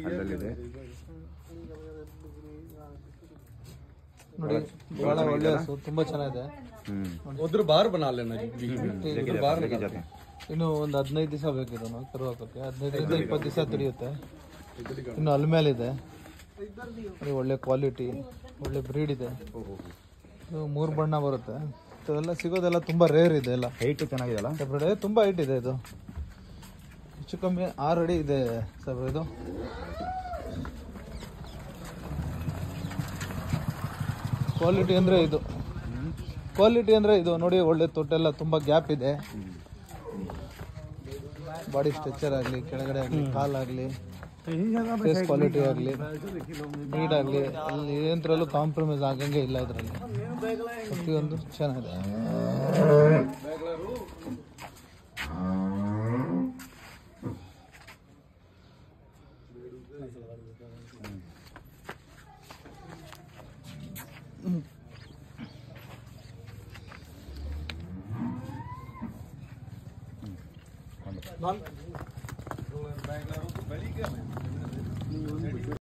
ಅಲ್ಲಲ್ಲಿದೆ ನೋಡಿ, ಬಹಳ ಒಳ್ಳೆ ಹಸು, ತುಂಬಾ ಚೆನ್ನಾಗಿದೆ. ಉದ್ರ ಬಾರ್ ಬನಾ ಲೇನಾ ಇನ್ನು ಒಂದು 15 ದಿವಸ ಬೇಕಿದೆ ನಾವು ಕರು ಹಾಕೋಕೆ. 15ರಿಂದ 20 ದಿವಸ ತಿಳಿಯುತ್ತೆ. ಇನ್ನು ಅಲ್ಲಿ ಮೇಲಿದೆ. ಒಳ್ಳೆ ಕ್ವಾಲಿಟಿ, ಒಳ್ಳೆ ಬ್ರೀಡ್ ಇದೆ. ಇದು 3 ಬಣ್ಣ ಬರುತ್ತೆ. ಇದೆಲ್ಲ ಸಿಗೋದೆಲ್ಲ ತುಂಬಾ ರೇರ್ ಇದೆ. ಎಲ್ಲ ಹೈಟ್ ಚೆನ್ನಾಗಿದೆಯಲ್ಲ, ತುಂಬಾ ಹೈಟ್ ಇದೆ. ಇದು ಹೆಚ್ಚು ಕಮ್ಮಿ 6 ಅಡಿ ಇದೆ ಸರ್. ಇದು ಕ್ವಾಲಿಟಿ ಅಂದ್ರೆ ಇದು ನೋಡಿ, ಒಳ್ಳೆ ತೊಟ್ಟೆಲ್ಲ ತುಂಬಾ ಗ್ಯಾಪ್ ಇದೆ. ಬಾಡಿ ಸ್ಟ್ರಕ್ಚರ್ ಆಗಲಿ, ಕೆಳಗಡೆ ಆಗಲಿ, ಕಾಲಾಗಲಿ, ಫೇಸ್ ಕ್ವಾಲಿಟಿ ಆಗಲಿ, ಬ್ರೀಡ್ ಆಗಲಿ, ಅಲ್ಲಿ ಏನಂತರಲ್ಲೂ ಕಾಂಪ್ರಮೈಸ್ ಆಗಂಗೆ ಇಲ್ಲ. ಇದರಲ್ಲಿ ಪ್ರತಿಯೊಂದು ಚೆನ್ನಾಗಿದೆ.